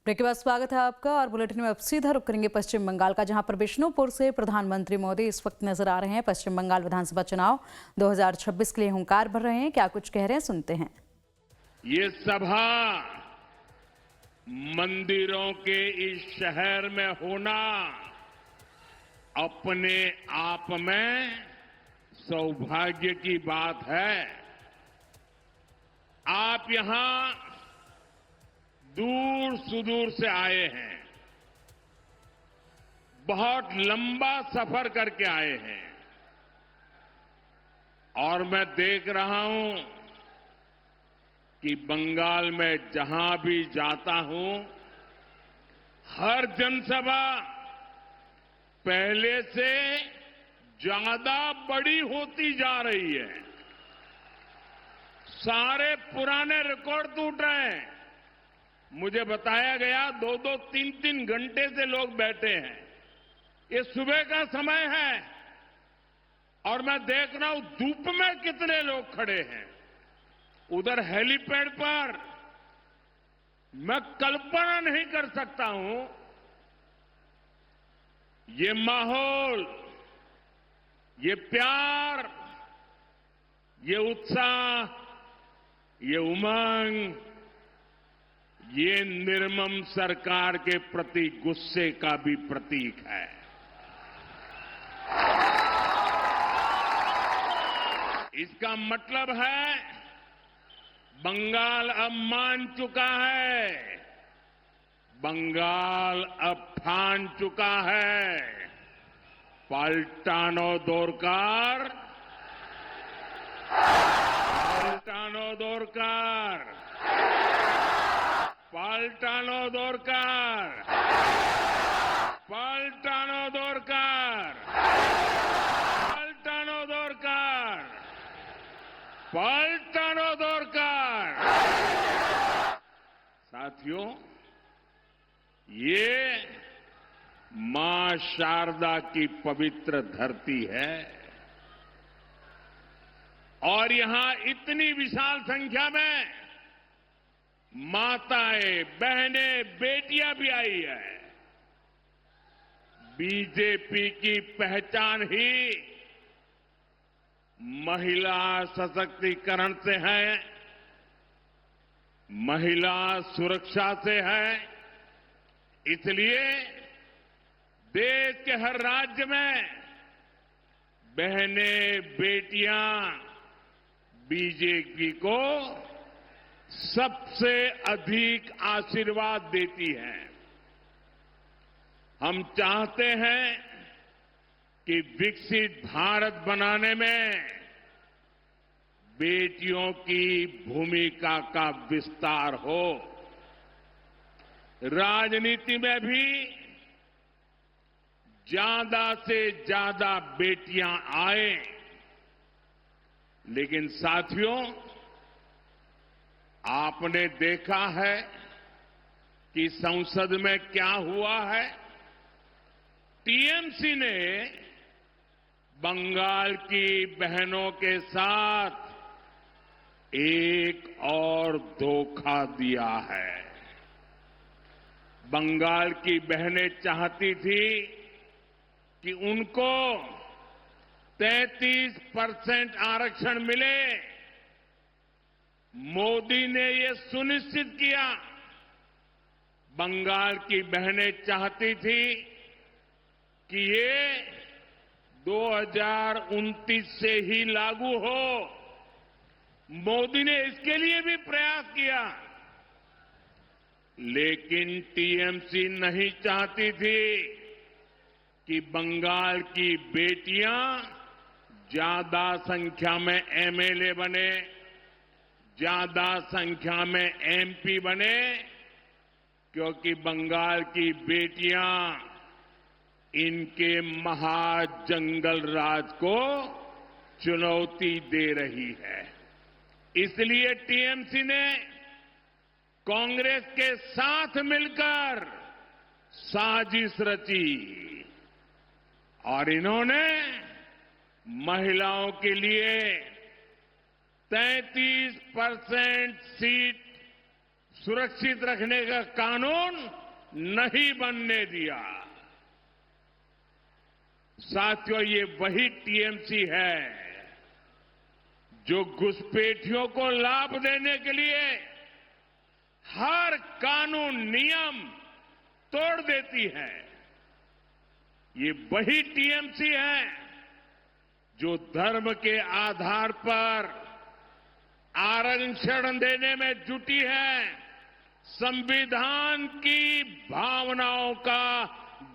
Break के बाद स्वागत है आपका और बुलेटिन में अब सीधा रुक करेंगे पश्चिम बंगाल का, जहां पर बिष्णुपुर से प्रधानमंत्री मोदी इस वक्त नजर आ रहे हैं। पश्चिम बंगाल विधानसभा चुनाव 2026 के लिए हुंकार भर रहे हैं। क्या कुछ कह रहे हैं, सुनते हैं। ये सभा मंदिरों के इस शहर में होना अपने आप में सौभाग्य की बात है। आप यहां दूर सुदूर से आए हैं, बहुत लंबा सफर करके आए हैं और मैं देख रहा हूं कि बंगाल में जहां भी जाता हूं, हर जनसभा पहले से ज्यादा बड़ी होती जा रही है। सारे पुराने रिकॉर्ड टूट रहे हैं। मुझे बताया गया 2-2, 3-3 घंटे से लोग बैठे हैं। ये सुबह का समय है और मैं देख रहा हूं धूप में कितने लोग खड़े हैं। उधर हेलीपैड पर मैं कल्पना नहीं कर सकता हूं ये माहौल, ये प्यार, ये उत्साह, ये उमंग, ये निर्मम सरकार के प्रति गुस्से का भी प्रतीक है। इसका मतलब है बंगाल अब मान चुका है, बंगाल अब ठान चुका है। पाल्टानो दोरकार, पाल्टानो दोरकार, पाल्टानो दोरकार, पाल्टानो दोरकार, पाल्टानो दोरकार, पाल्टानो दोरकार। साथियों, ये मां शारदा की पवित्र धरती है और यहां इतनी विशाल संख्या में माताएं, बहनें, बेटियां भी आई है। बीजेपी की पहचान ही महिला सशक्तिकरण से है, महिला सुरक्षा से है। इसलिए देश के हर राज्य में बहनें, बेटियां बीजेपी को सबसे अधिक आशीर्वाद देती हैं। हम चाहते हैं कि विकसित भारत बनाने में बेटियों की भूमिका का विस्तार हो। राजनीति में भी ज्यादा से ज्यादा बेटियां आए। लेकिन साथियों, आपने देखा है कि संसद में क्या हुआ है। टीएमसी ने बंगाल की बहनों के साथ एक और धोखा दिया है। बंगाल की बहनें चाहती थी कि उनको 33% आरक्षण मिले। मोदी ने ये सुनिश्चित किया। बंगाल की बहनें चाहती थी कि ये 2029 से ही लागू हो। मोदी ने इसके लिए भी प्रयास किया, लेकिन टीएमसी नहीं चाहती थी कि बंगाल की बेटियां ज्यादा संख्या में एमएलए बने, ज्यादा संख्या में एमपी बने, क्योंकि बंगाल की बेटियां इनके महाजंगल राज को चुनौती दे रही है। इसलिए टीएमसी ने कांग्रेस के साथ मिलकर साजिश रची और इन्होंने महिलाओं के लिए 33% सीट सुरक्षित रखने का कानून नहीं बनने दिया। साथियों, ये वही टीएमसी है जो घुसपैठियों को लाभ देने के लिए हर कानून नियम तोड़ देती है। ये वही टीएमसी है जो धर्म के आधार पर आरक्षण देने में जुटी है, संविधान की भावनाओं का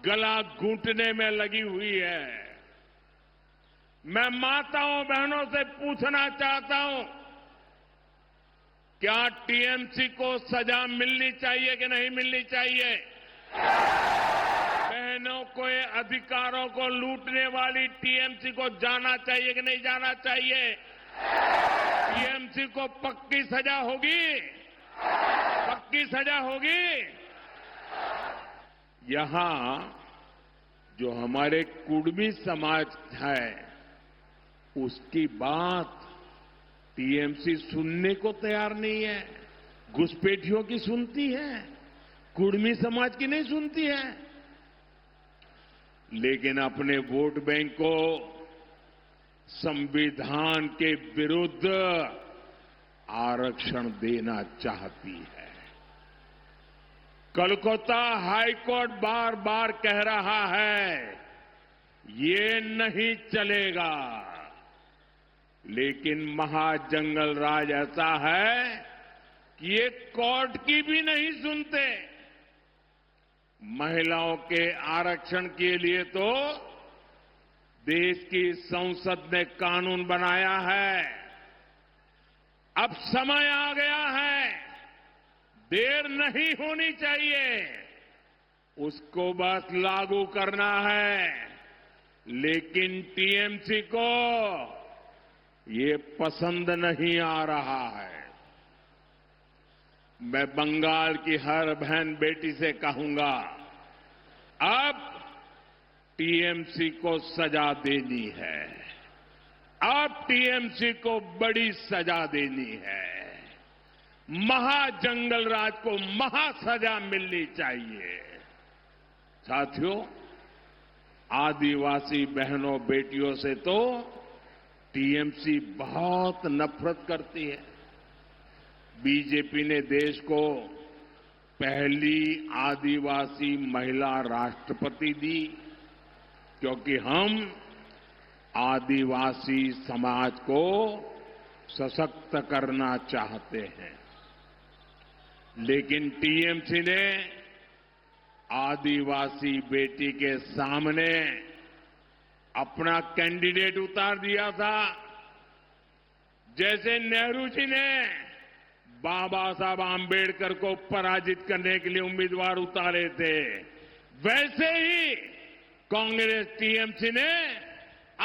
गला घूंटने में लगी हुई है। मैं माताओं बहनों से पूछना चाहता हूं, क्या टीएमसी को सजा मिलनी चाहिए कि नहीं मिलनी चाहिए? बहनों के अधिकारों को लूटने वाली टीएमसी को जाना चाहिए कि नहीं जाना चाहिए? टीएमसी को पक्की सजा होगी? पक्की सजा होगी? यहां जो हमारे कुर्मी समाज है, उसकी बात टीएमसी सुनने को तैयार नहीं है। घुसपैठियों की सुनती है, कुर्मी समाज की नहीं सुनती है। लेकिन अपने वोट बैंक को संविधान के विरुद्ध आरक्षण देना चाहती है। कोलकाता हाईकोर्ट बार बार कह रहा है, ये नहीं चलेगा। लेकिन महाजंगल राज ऐसा है कि ये कोर्ट की भी नहीं सुनते। महिलाओं के आरक्षण के लिए तो देश की संसद ने कानून बनाया है। अब समय आ गया है, देर नहीं होनी चाहिए, उसको बस लागू करना है। लेकिन टीएमसी को ये पसंद नहीं आ रहा है। मैं बंगाल की हर बहन बेटी से कहूंगा, अब टीएमसी को सजा देनी है। अब टीएमसी को बड़ी सजा देनी है। महाजंगल राज को महासजा मिलनी चाहिए। साथियों, आदिवासी बहनों बेटियों से तो टीएमसी बहुत नफरत करती है। बीजेपी ने देश को पहली आदिवासी महिला राष्ट्रपति दी, क्योंकि हम आदिवासी समाज को सशक्त करना चाहते हैं। लेकिन टीएमसी ने आदिवासी बेटी के सामने अपना कैंडिडेट उतार दिया था। जैसे नेहरू जी ने बाबा साहब आंबेडकर को पराजित करने के लिए उम्मीदवार उतारे थे, वैसे ही कांग्रेस टीएमसी ने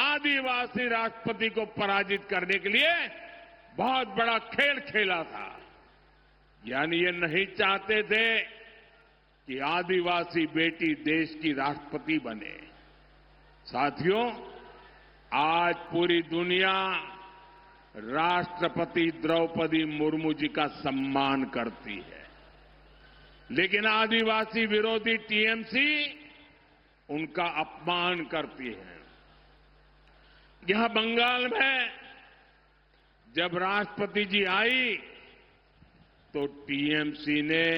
आदिवासी राष्ट्रपति को पराजित करने के लिए बहुत बड़ा खेल खेला था। यानी ये नहीं चाहते थे कि आदिवासी बेटी देश की राष्ट्रपति बने। साथियों, आज पूरी दुनिया राष्ट्रपति द्रौपदी मुर्मू जी का सम्मान करती है, लेकिन आदिवासी विरोधी टीएमसी उनका अपमान करती है। यहां बंगाल में जब राष्ट्रपति जी आई तो टीएमसी ने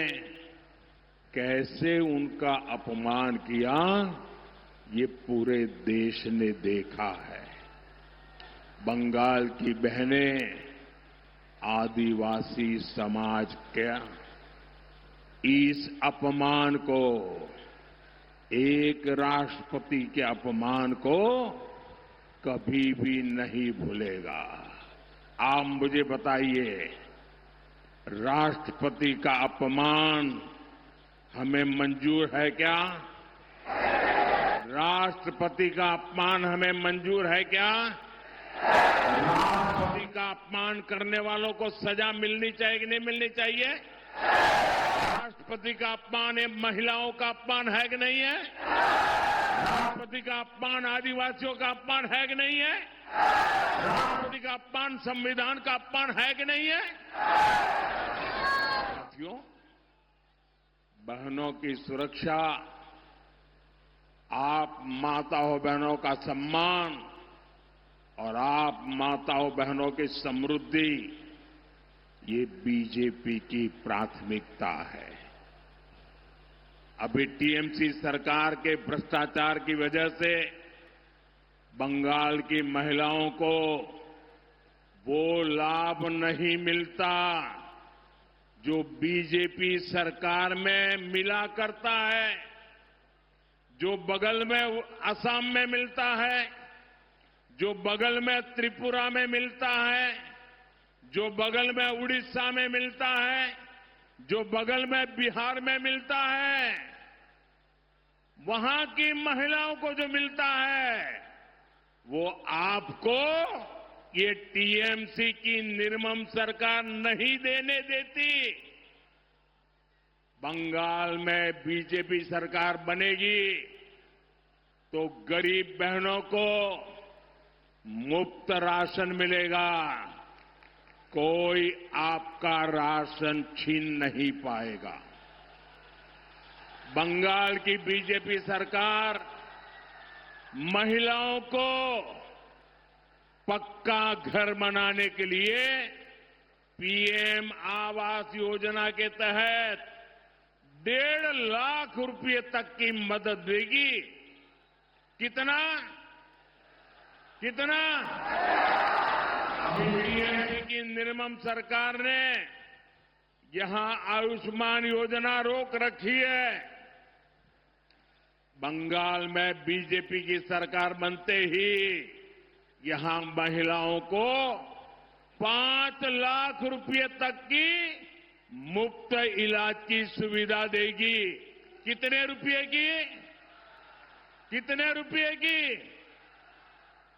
कैसे उनका अपमान किया, ये पूरे देश ने देखा है। बंगाल की बहनें आदिवासी समाज के इस अपमान को, एक राष्ट्रपति के अपमान को कभी भी नहीं भूलेगा। आप मुझे बताइए, राष्ट्रपति का अपमान हमें मंजूर है क्या? राष्ट्रपति का अपमान हमें मंजूर है क्या? राष्ट्रपति का अपमान करने वालों को सजा मिलनी चाहिए कि नहीं मिलनी चाहिए? राष्ट्रपति का अपमान ये महिलाओं का अपमान है कि नहीं है? राष्ट्रपति का अपमान आदिवासियों का अपमान है कि नहीं है? राष्ट्रपति का अपमान संविधान का अपमान है कि नहीं है? साथियों, बहनों की सुरक्षा, आप माताओं बहनों का सम्मान और आप माताओं बहनों की समृद्धि, ये बीजेपी की प्राथमिकता है। अभी टीएमसी सरकार के भ्रष्टाचार की वजह से बंगाल की महिलाओं को वो लाभ नहीं मिलता जो बीजेपी सरकार में मिला करता है, जो बगल में असम में मिलता है, जो बगल में त्रिपुरा में मिलता है, जो बगल में उड़ीसा में मिलता है, जो बगल में बिहार में मिलता है। वहां की महिलाओं को जो मिलता है वो आपको ये टीएमसी की निर्मम सरकार नहीं देने देती। बंगाल में बीजेपी सरकार बनेगी तो गरीब बहनों को मुफ्त राशन मिलेगा, कोई आपका राशन छीन नहीं पाएगा। बंगाल की बीजेपी सरकार महिलाओं को पक्का घर बनाने के लिए पीएम आवास योजना के तहत 1.5 लाख रुपए तक की मदद देगी। कितना कितना टीएमसी की निर्मम सरकार ने यहां आयुष्मान योजना रोक रखी है। बंगाल में बीजेपी की सरकार बनते ही यहां महिलाओं को 5 लाख रुपए तक की मुफ्त इलाज की सुविधा देगी। कितने रुपए की? कितने रुपए की?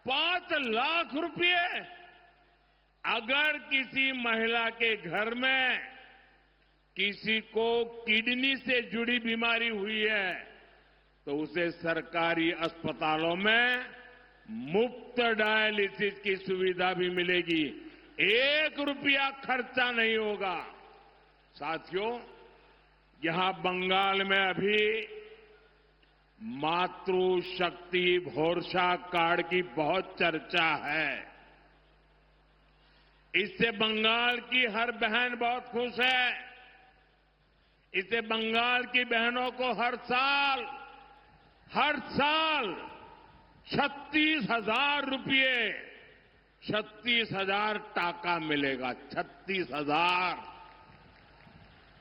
5 लाख रुपए। अगर किसी महिला के घर में किसी को किडनी से जुड़ी बीमारी हुई है तो उसे सरकारी अस्पतालों में मुफ्त डायलिसिस की सुविधा भी मिलेगी। 1 रुपया खर्चा नहीं होगा। साथियों, यहां बंगाल में अभी मातृशक्ति भरोसा कार्ड की बहुत चर्चा है। इससे बंगाल की हर बहन बहुत खुश है। इससे बंगाल की बहनों को हर साल 36,000 रुपये, 36,000 टाका मिलेगा। 36,000।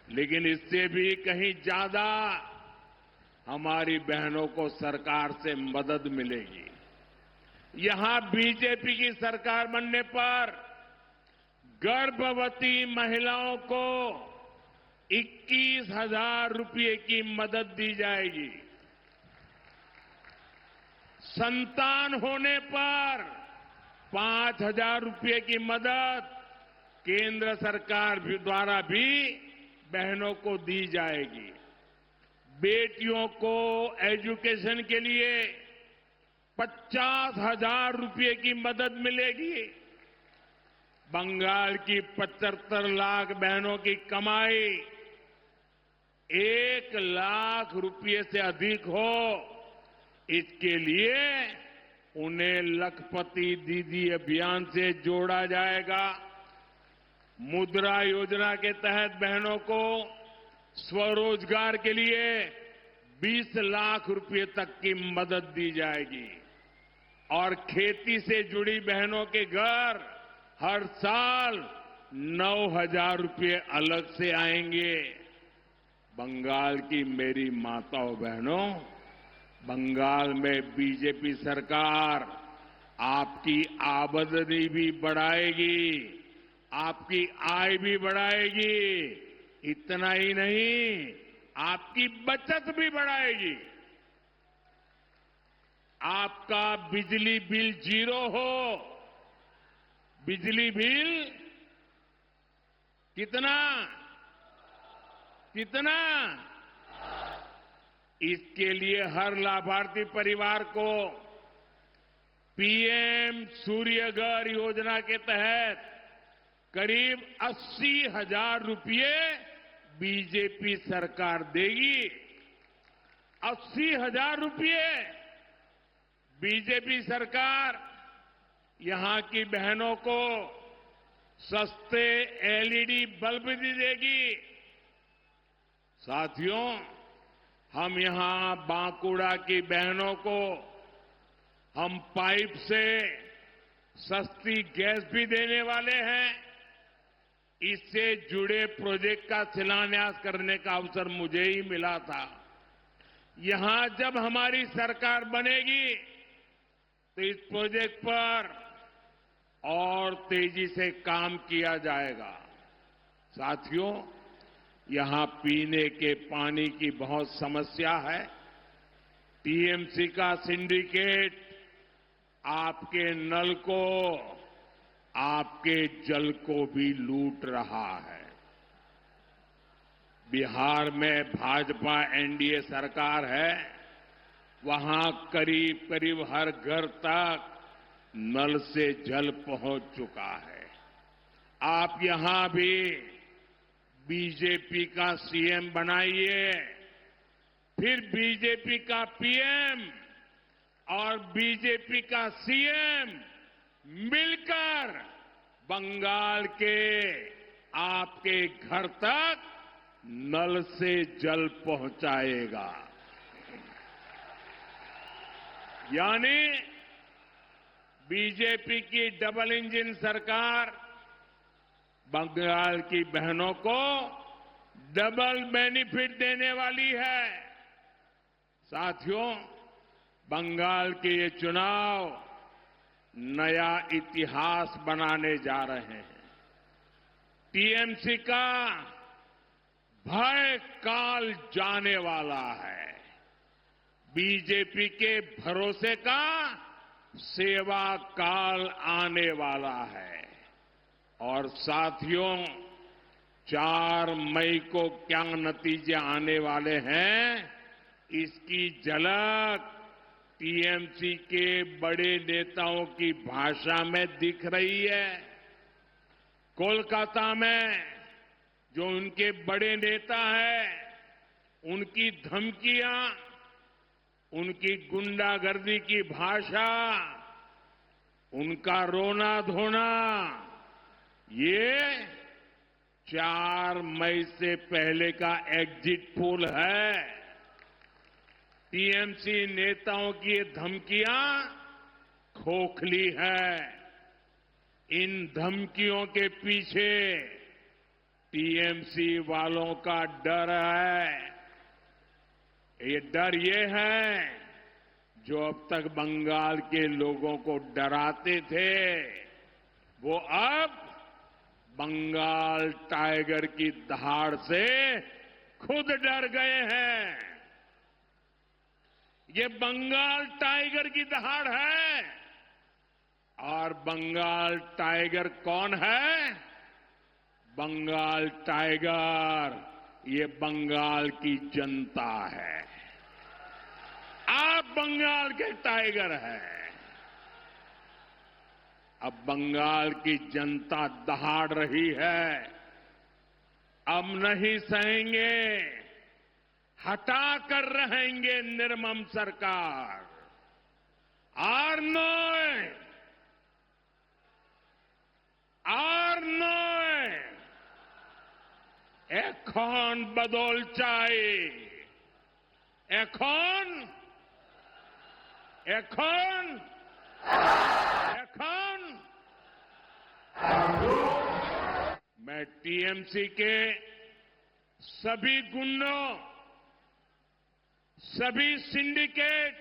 लेकिन इससे भी कहीं ज्यादा हमारी बहनों को सरकार से मदद मिलेगी। यहां बीजेपी की सरकार बनने पर गर्भवती महिलाओं को 21,000 रुपये की मदद दी जाएगी। संतान होने पर 5,000 रुपये की मदद केंद्र सरकार द्वारा भी बहनों को दी जाएगी। बेटियों को एजुकेशन के लिए 50,000 रुपये की मदद मिलेगी। बंगाल की 75 लाख बहनों की कमाई 1 लाख रुपये से अधिक हो, इसके लिए उन्हें लखपति दीदी अभियान से जोड़ा जाएगा। मुद्रा योजना के तहत बहनों को स्वरोजगार के लिए 20 लाख रुपये तक की मदद दी जाएगी और खेती से जुड़ी बहनों के घर हर साल 9,000 रुपये अलग से आएंगे। बंगाल की मेरी माताओं बहनों, बंगाल में बीजेपी सरकार आपकी आमदनी भी बढ़ाएगी, आपकी आय भी बढ़ाएगी। इतना ही नहीं, आपकी बचत भी बढ़ाएगी। आपका बिजली बिल 0 हो। बिजली बिल कितना? कितना? इसके लिए हर लाभार्थी परिवार को पीएम सूर्यघर योजना के तहत करीब 80,000 रुपये बीजेपी सरकार देगी 80,000 रुपये। बीजेपी सरकार यहां की बहनों को सस्ते एलईडी बल्ब भी देगी। साथियों, हम यहां बांकुड़ा की बहनों को हम पाइप से सस्ती गैस भी देने वाले हैं। इससे जुड़े प्रोजेक्ट का शिलान्यास करने का अवसर मुझे ही मिला था। यहां जब हमारी सरकार बनेगी तो इस प्रोजेक्ट पर और तेजी से काम किया जाएगा। साथियों, यहां पीने के पानी की बहुत समस्या है। टीएमसी का सिंडिकेट आपके नल को, आपके जल को भी लूट रहा है। बिहार में भाजपा एनडीए सरकार है, वहां करीब करीब हर घर तक नल से जल पहुंच चुका है। आप यहां भी बीजेपी का सीएम बनाइए, फिर बीजेपी का पीएम और बीजेपी का सीएम मिलकर बंगाल के आपके घर तक नल से जल पहुंचाएगा। यानी बीजेपी की डबल इंजन सरकार बंगाल की बहनों को डबल बेनिफिट देने वाली है। साथियों, बंगाल के ये चुनाव नया इतिहास बनाने जा रहे हैं। टीएमसी का भय काल जाने वाला है। बीजेपी के भरोसे का सेवा काल आने वाला है। और साथियों, 4 मई को क्या नतीजे आने वाले हैं, इसकी झलक टीएमसी के बड़े नेताओं की भाषा में दिख रही है। कोलकाता में जो उनके बड़े नेता हैं, उनकी धमकियां, उनकी गुंडागर्दी की भाषा, उनका रोना धोना, ये 4 मई से पहले का एग्जिट पोल है। टीएमसी नेताओं की ये धमकियां खोखली है। इन धमकियों के पीछे टीएमसी वालों का डर है। ये डर ये है जो अब तक बंगाल के लोगों को डराते थे, वो अब बंगाल टाइगर की दहाड़ से खुद डर गए हैं। ये बंगाल टाइगर की दहाड़ है। और बंगाल टाइगर कौन है? बंगाल टाइगर ये बंगाल की जनता है। आप बंगाल के टाइगर हैं। अब बंगाल की जनता दहाड़ रही है। अब नहीं सहेंगे, हटा कर रहेंगे निर्मम सरकार। আর নয়, এখন বদল চাই। এখন मैं टीएमसी के सभी गुंडों, सभी सिंडिकेट,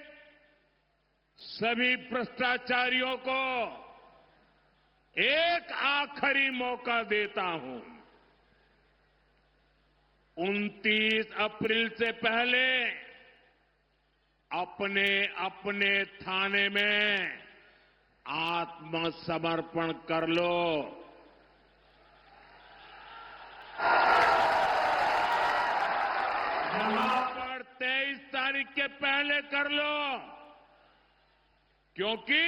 सभी भ्रष्टाचारियों को एक आखिरी मौका देता हूं। 29 अप्रैल से पहले अपने अपने थाने में आत्मसमर्पण कर लो। यहां पर 23 तारीख के पहले कर लो, क्योंकि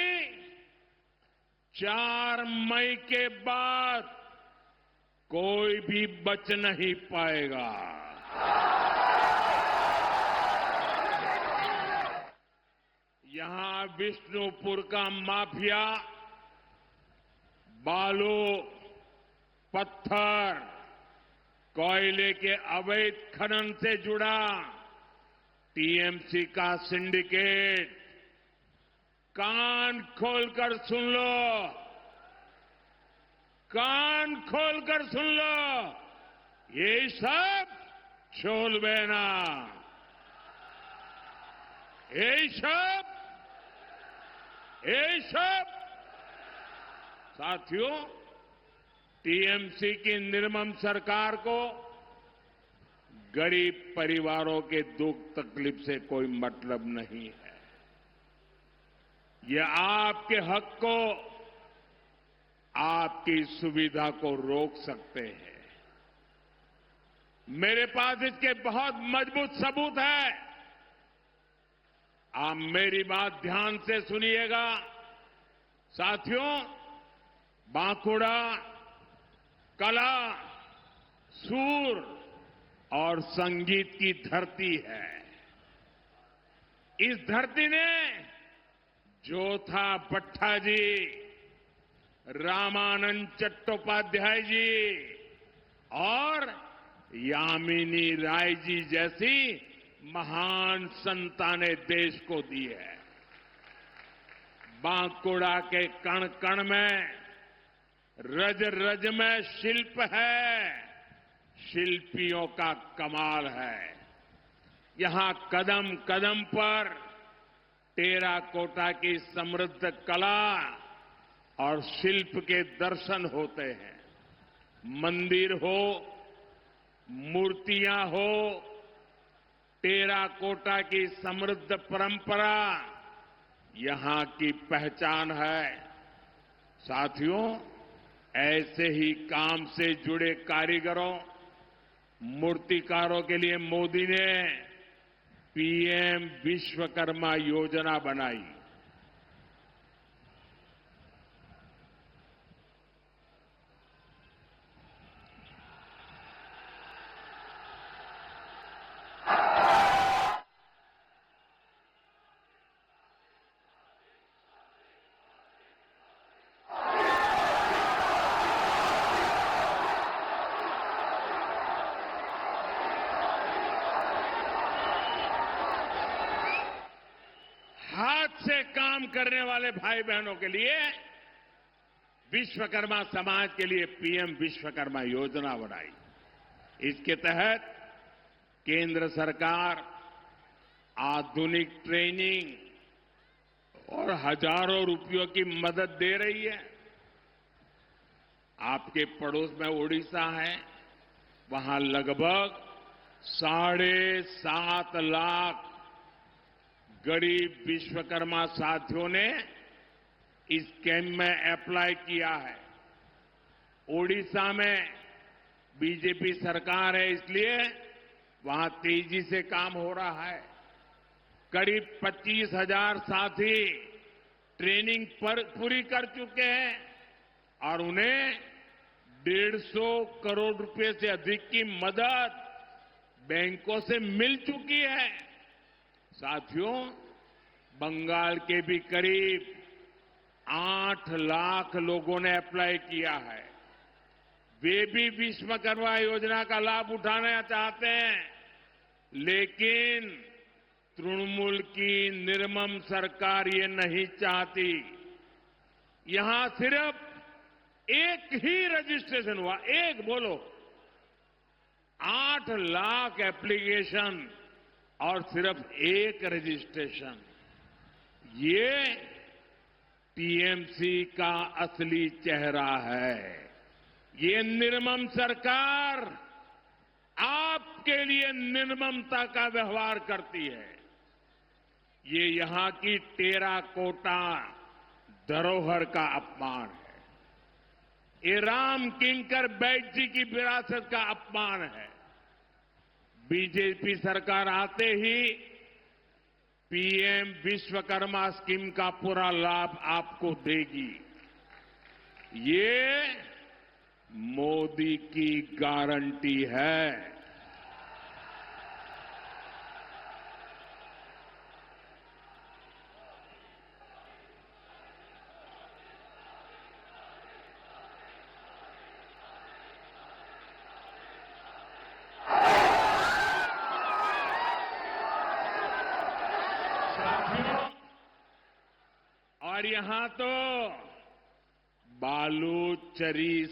4 मई के बाद कोई भी बच नहीं पाएगा। यहां विष्णुपुर का माफिया बालू, पत्थर, कोयले के अवैध खनन से जुड़ा टीएमसी का सिंडिकेट, कान खोलकर सुन लो, कान खोलकर सुन लो, ये सब छोलबेना, ये सब साथियों, टीएमसी की निर्मम सरकार को गरीब परिवारों के दुख तकलीफ से कोई मतलब नहीं है। ये आपके हक को, आपकी सुविधा को रोक सकते हैं। मेरे पास इसके बहुत मजबूत सबूत है। आप मेरी बात ध्यान से सुनिएगा। साथियों, बांकुड़ा कला, सूर और संगीत की धरती है। इस धरती ने जोथा भट्टा जी, रामानंद चट्टोपाध्याय जी और यामिनी राय जी जैसी महान संतानें देश को दी है। बांकुड़ा के कण कण में, रज रज में शिल्प है, शिल्पियों का कमाल है। यहां कदम कदम पर टेराकोटा की समृद्ध कला और शिल्प के दर्शन होते हैं। मंदिर हो, मूर्तियां हो, टेराकोटा की समृद्ध परंपरा यहां की पहचान है। साथियों, ऐसे ही काम से जुड़े कारीगरों, मूर्तिकारों के लिए मोदी ने पीएम विश्वकर्मा योजना बनाई। हाथ से काम करने वाले भाई बहनों के लिए विश्वकर्मा समाज के लिए पीएम विश्वकर्मा योजना बनाई। इसके तहत केंद्र सरकार आधुनिक ट्रेनिंग और हजारों रुपयों की मदद दे रही है। आपके पड़ोस में ओडिशा है, वहां लगभग 7.5 लाख गरीब विश्वकर्मा साथियों ने इस कैंप में अप्लाई किया है। ओडिशा में बीजेपी सरकार है, इसलिए वहां तेजी से काम हो रहा है। करीब 25,000 साथी ट्रेनिंग पूरी कर चुके हैं और उन्हें 150 करोड़ रुपए से अधिक की मदद बैंकों से मिल चुकी है। साथियों, बंगाल के भी करीब 8 लाख लोगों ने अप्लाई किया है। वे भी विश्वकर्मा योजना का लाभ उठाना चाहते हैं, लेकिन तृणमूल की निर्मम सरकार ये नहीं चाहती। यहां सिर्फ एक ही रजिस्ट्रेशन हुआ, एक बोलो, 8 लाख एप्लीकेशन और सिर्फ एक रजिस्ट्रेशन। ये टीएमसी का असली चेहरा है। ये निर्मम सरकार आपके लिए निर्ममता का व्यवहार करती है। ये यहां की टेराकोटा धरोहर का अपमान है। ये राम किंकर बैठ जी की विरासत का अपमान है। बीजेपी सरकार आते ही पीएम विश्वकर्मा स्कीम का पूरा लाभ आपको देगी। ये मोदी की गारंटी है। और यहां तो बालूचरी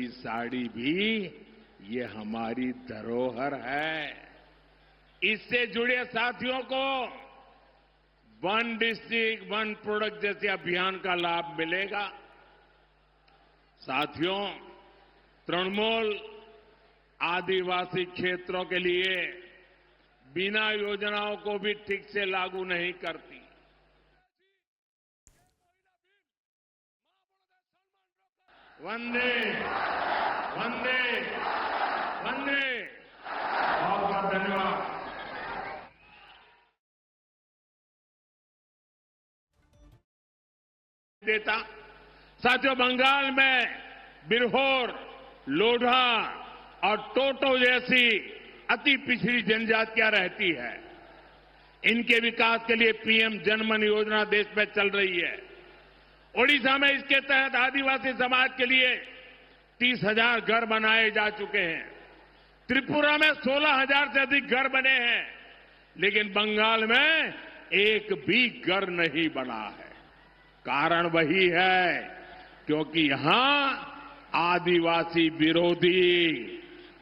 साड़ी भी ये हमारी धरोहर है। इससे जुड़े साथियों को वन डिस्ट्रिक्ट वन प्रोडक्ट जैसे अभियान का लाभ मिलेगा। साथियों, तृणमूल आदिवासी क्षेत्रों के लिए बिना योजनाओं को भी ठीक से लागू नहीं करती। वंदे वंदे वंदे। बहुत बहुत धन्यवाद। देता साथियों, बंगाल में बिरहोर, लोढ़ा और टोटो जैसी अति पिछड़ी जनजातियां रहती है। इनके विकास के लिए पीएम जनमन योजना देश में चल रही है। ओडिशा में इसके तहत आदिवासी समाज के लिए 30,000 घर बनाए जा चुके हैं। त्रिपुरा में 16,000 से अधिक घर बने हैं, लेकिन बंगाल में एक भी घर नहीं बना है। कारण वही है क्योंकि यहां आदिवासी विरोधी,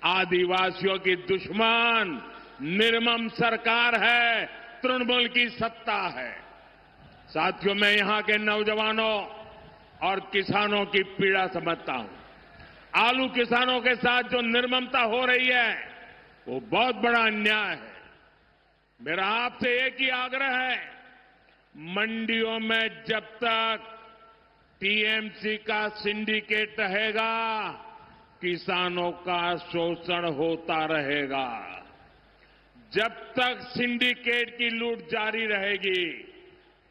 आदिवासियों की दुश्मन निर्मम सरकार है, तृणमूल की सत्ता है। साथियों, मैं यहां के नौजवानों और किसानों की पीड़ा समझता हूं। आलू किसानों के साथ जो निर्ममता हो रही है वो बहुत बड़ा अन्याय है। मेरा आपसे एक ही आग्रह है, मंडियों में जब तक टीएमसी का सिंडिकेट रहेगा किसानों का शोषण होता रहेगा। जब तक सिंडिकेट की लूट जारी रहेगी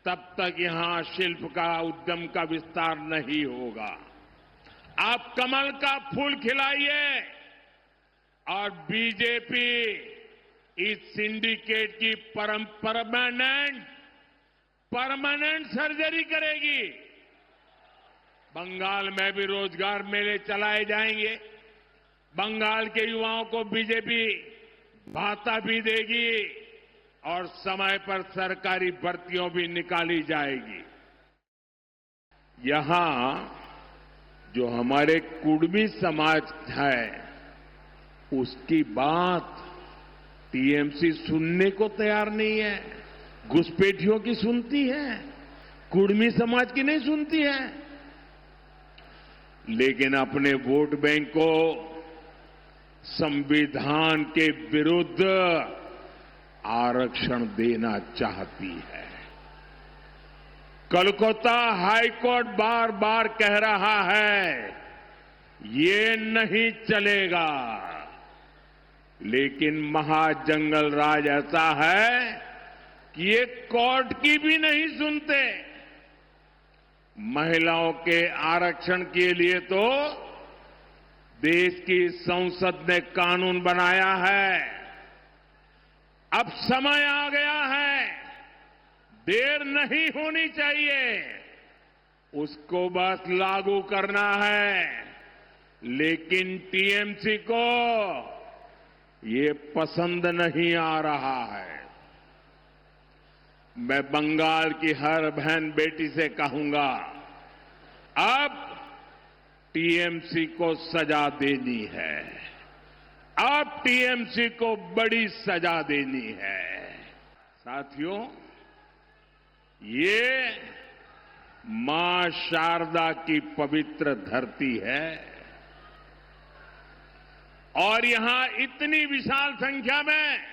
तब तक यहां शिल्प का उद्यम का विस्तार नहीं होगा। आप कमल का फूल खिलाइए और बीजेपी इस सिंडिकेट की परमानेंट सर्जरी करेगी। बंगाल में भी रोजगार मेले चलाए जाएंगे। बंगाल के युवाओं को बीजेपी भाता भी देगी और समय पर सरकारी भर्तियों भी निकाली जाएगी। यहां जो हमारे कुड़मी समाज है उसकी बात टीएमसी सुनने को तैयार नहीं है। घुसपैठियों की सुनती है, कुड़मी समाज की नहीं सुनती है। लेकिन अपने वोट बैंक को संविधान के विरुद्ध आरक्षण देना चाहती है। कोलकाता हाईकोर्ट बार बार कह रहा है ये नहीं चलेगा, लेकिन महाजंगल राज ऐसा है कि ये कोर्ट की भी नहीं सुनते। महिलाओं के आरक्षण के लिए तो देश की संसद ने कानून बनाया है। अब समय आ गया है, देर नहीं होनी चाहिए, उसको बस लागू करना है। लेकिन टीएमसी को ये पसंद नहीं आ रहा है। मैं बंगाल की हर बहन बेटी से कहूंगा, अब टीएमसी को सजा देनी है। अब टीएमसी को बड़ी सजा देनी है। साथियों, ये मां शारदा की पवित्र धरती है और यहां इतनी विशाल संख्या में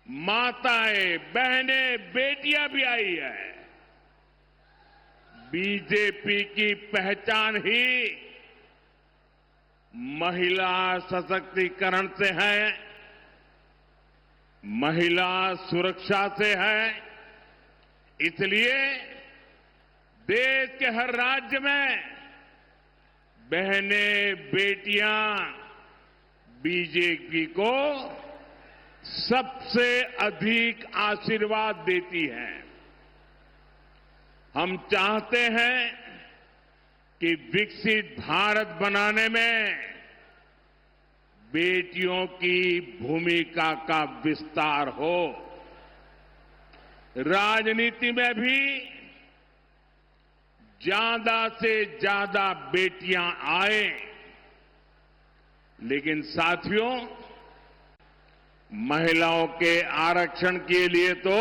माताएं, बहनें, बेटियां भी आई है। बीजेपी की पहचान ही महिला सशक्तिकरण से है, महिला सुरक्षा से है। इसलिए देश के हर राज्य में बहनें बेटियां बीजेपी को सबसे अधिक आशीर्वाद देती हैं। हम चाहते हैं कि विकसित भारत बनाने में बेटियों की भूमिका का विस्तार हो। राजनीति में भी ज्यादा से ज्यादा बेटियां आए, लेकिन साथियों, महिलाओं के आरक्षण के लिए तो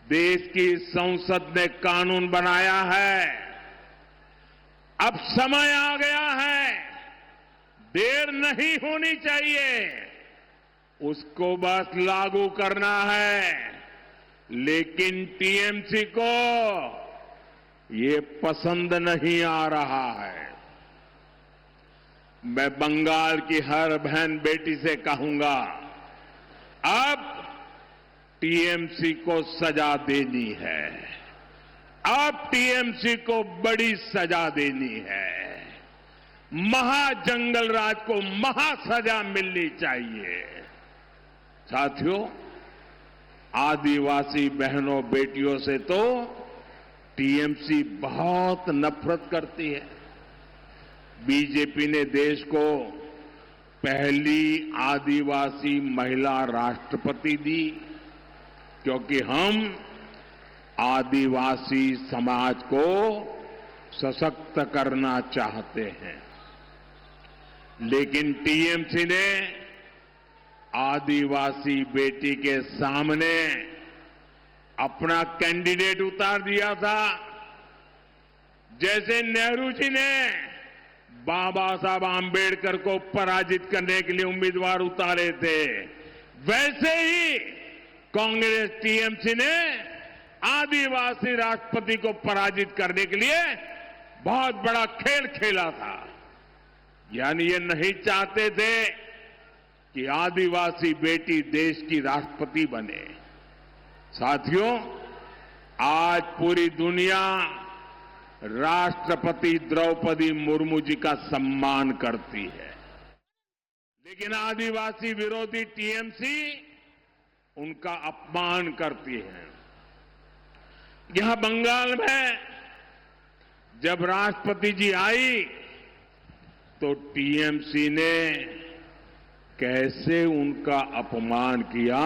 देश की संसद ने कानून बनाया है। अब समय आ गया है, देर नहीं होनी चाहिए, उसको बस लागू करना है। लेकिन टीएमसी को ये पसंद नहीं आ रहा है। मैं बंगाल की हर बहन बेटी से कहूंगा, अब टीएमसी को सजा देनी है। अब टीएमसी को बड़ी सजा देनी है। महाजंगल राज को महासजा मिलनी चाहिए। साथियों, आदिवासी बहनों बेटियों से तो टीएमसी बहुत नफरत करती है। बीजेपी ने देश को पहली आदिवासी महिला राष्ट्रपति दी, क्योंकि हम आदिवासी समाज को सशक्त करना चाहते हैं। लेकिन टीएमसी ने आदिवासी बेटी के सामने अपना कैंडिडेट उतार दिया था। जैसे नेहरू जी ने बाबा साहब आंबेडकर को पराजित करने के लिए उम्मीदवार उतारे थे, वैसे ही कांग्रेस टीएमसी ने आदिवासी राष्ट्रपति को पराजित करने के लिए बहुत बड़ा खेल खेला था। यानी ये नहीं चाहते थे कि आदिवासी बेटी देश की राष्ट्रपति बने। साथियों, आज पूरी दुनिया राष्ट्रपति द्रौपदी मुर्मू जी का सम्मान करती है, लेकिन आदिवासी विरोधी टीएमसी उनका अपमान करती है। यहां बंगाल में जब राष्ट्रपति जी आई तो टीएमसी ने कैसे उनका अपमान किया,